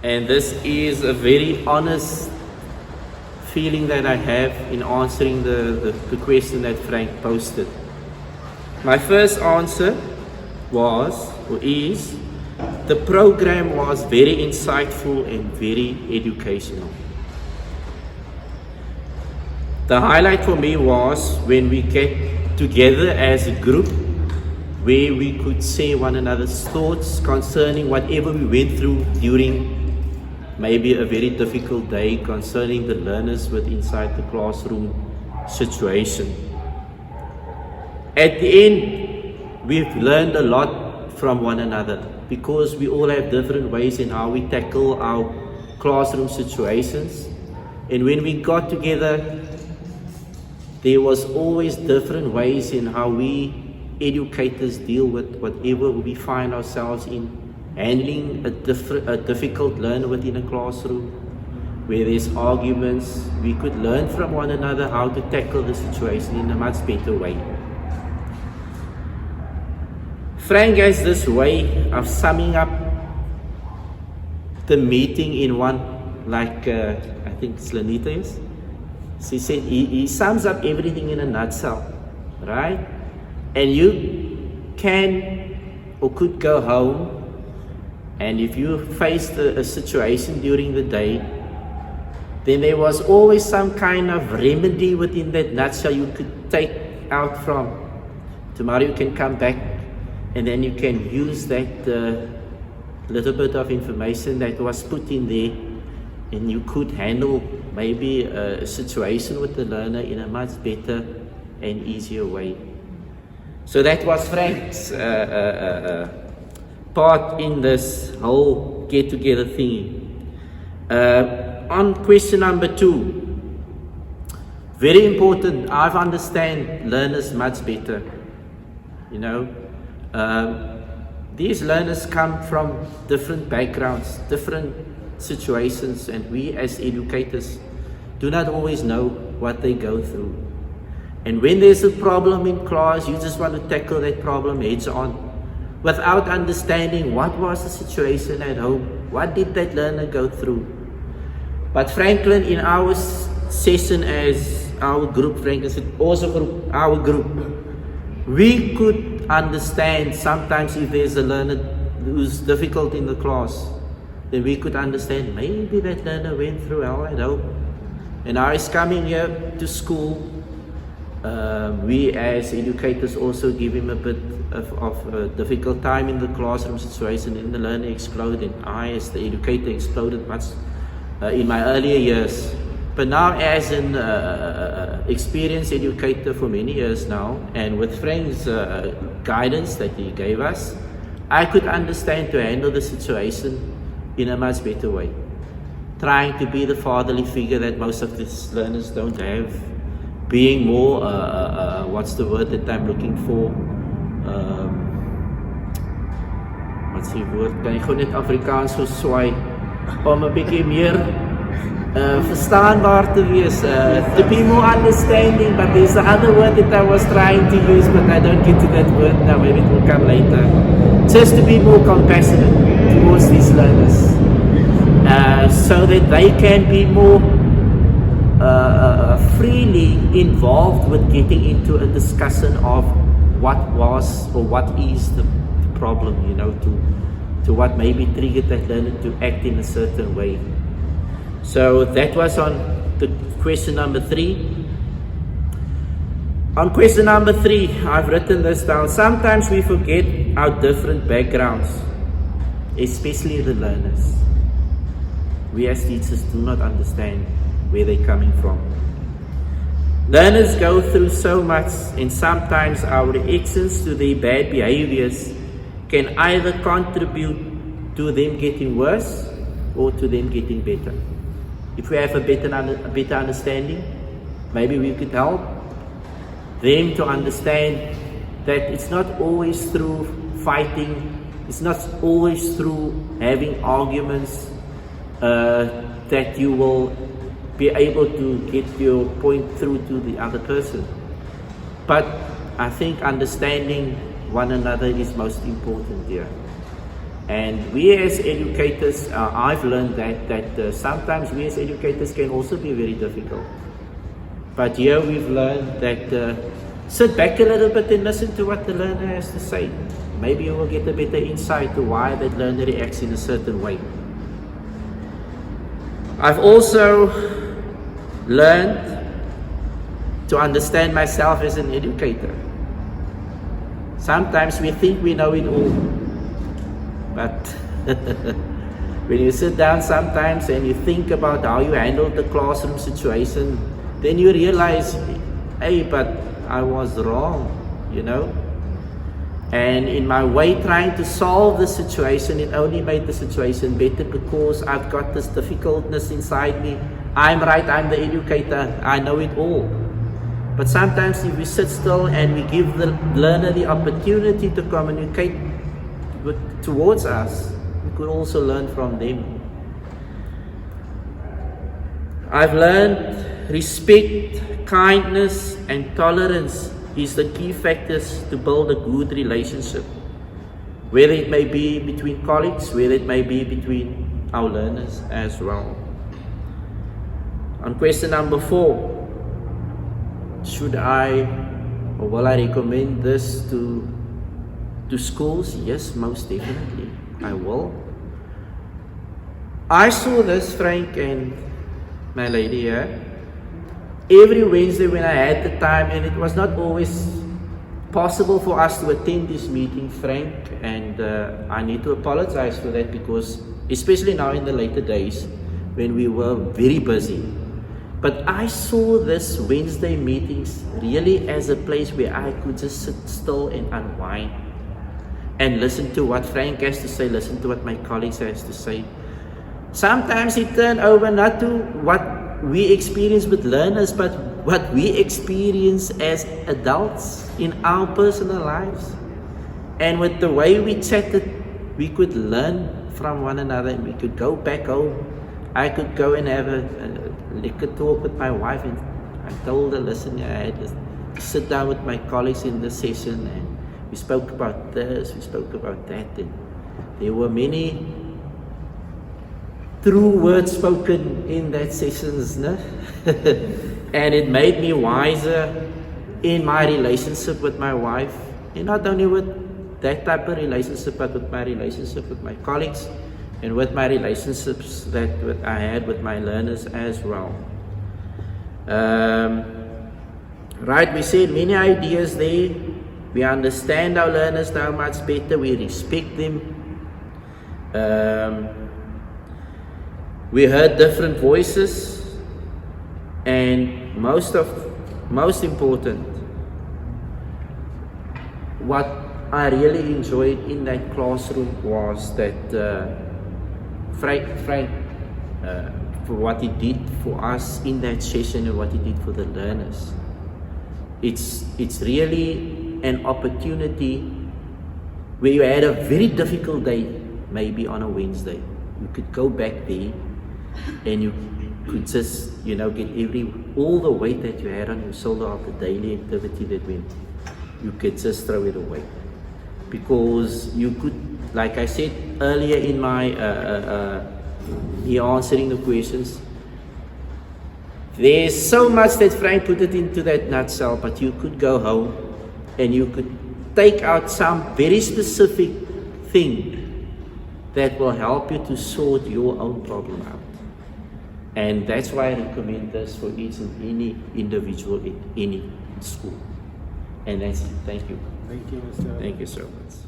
And this is a very honest feeling that I have in answering the question that Frank posted. My first answer was, or is, the program was very insightful and very educational. The highlight for me was when we get together as a group, where we could say one another's thoughts concerning whatever we went through during maybe a very difficult day concerning the learners with inside the classroom situation. At the end, we've learned a lot from one another because we all have different ways in how we tackle our classroom situations. And when we got together, there was always different ways in how we educators deal with whatever we find ourselves in, handling a difficult learner within a classroom, where there's arguments. We could learn from one another how to tackle the situation in a much better way. Frank has this way of summing up the meeting in one, like I think Slanita is. She said he sums up everything in a nutshell, right? And you can or could go home, and if you faced a situation during the day, then there was always some kind of remedy within that nutshell you could take out from. Tomorrow you can come back and then you can use that little bit of information that was put in there, and you could handle maybe a situation with the learner in a much better and easier way. So that was Frank's part in this whole get-together thing. On question number 2, very important. I understand learners much better. You know, these learners come from different backgrounds, different situations, and we as educators do not always know what they go through. And when there's a problem in class, you just want to tackle that problem heads on, without understanding what was the situation at home, what did that learner go through. But Franklin, in our session as our group, Franklin said, also group, our group, we could understand sometimes if there's a learner who's difficult in the class, then we could understand maybe that learner went through hell at home. And now he's coming here to school. We as educators also give him a bit of a difficult time in the classroom situation, and the learner exploded. I as the educator exploded much in my earlier years. But now as an experienced educator for many years now, and with Frank's guidance that he gave us, I could understand to handle the situation in a much better way. Trying to be the fatherly figure that most of these learners don't have. Being more, what's the word that I'm looking for? What's die woord? Kan jy gewoon net Afrikaans so swaai om 'n bietjie meer verstaanbaar te wees, to be more understanding, but there's another word that I was trying to use, but I don't get to that word now, maybe it will come later. Just to be more compassionate towards these learners, so that they can be more freely involved with getting into a discussion of what was or what is the problem, you know, to what maybe triggered that learner to act in a certain way. So that was on the question number 3. On question number 3, I've written this down. Sometimes we forget our different backgrounds, especially the learners. We as teachers do not understand where they're coming from. Learners go through so much, and sometimes our reactions to their bad behaviors can either contribute to them getting worse or to them getting better. If we have a better understanding, maybe we could help them to understand that it's not always through fighting, it's not always through having arguments that you will be able to get your point through to the other person. But I think understanding one another is most important here. And we as educators, I've learned that sometimes we as educators can also be very difficult. But here we've learned that sit back a little bit and listen to what the learner has to say. Maybe you will get a better insight to why that learner reacts in a certain way. I've also learned to understand myself as an educator. Sometimes we think we know it all, but when you sit down sometimes and you think about how you handled the classroom situation, then you realize, hey, but I was wrong, you know. And in my way trying to solve the situation, it only made the situation better because I've got this difficultness inside me. I'm right, I'm the educator, I know it all. But sometimes if we sit still and we give the learner the opportunity to communicate towards us, we could also learn from them. I've learned respect, kindness, and tolerance is the key factors to build a good relationship, whether it may be between colleagues, whether it may be between our learners as well. On question number 4, should I or will I recommend this to schools? Yes, most definitely, I will. I saw this, Frank and my lady here, every Wednesday when I had the time, and it was not always possible for us to attend this meeting, Frank, and I need to apologize for that because, especially now in the later days when we were very busy. But I saw this Wednesday meetings really as a place where I could just sit still and unwind and listen to what Frank has to say, listen to what my colleagues has to say. Sometimes it turned over not to what we experience with learners, but what we experience as adults in our personal lives. And with the way we chatted, we could learn from one another, and we could go back home. I could go and have a liquor talk with my wife, and I told her, listen, I had to sit down with my colleagues in the session, and we spoke about this, we spoke about that, and there were many true words spoken in that sessions, no? And it made me wiser in my relationship with my wife, and not only with that type of relationship, but with my relationship with my colleagues, and with my relationships that I had with my learners as well. Right, we said many ideas there. We understand our learners now much better. We respect them. We heard different voices, and most important, what I really enjoyed in that classroom was that Frank, for what he did for us in that session and what he did for the learners. It's really an opportunity where you had a very difficult day, maybe on a Wednesday. You could go back there and you could just, get all the weight that you had on your shoulder of the daily activity that went, you could just throw it away. Because you could, like I said earlier in my answering the questions, there's so much that Frank put it into that nutshell, but you could go home and you could take out some very specific thing that will help you to sort your own problem out. And that's why I recommend this for each and any individual in any school. And that's it. Thank you. Thank you, Mr. Thank you so much.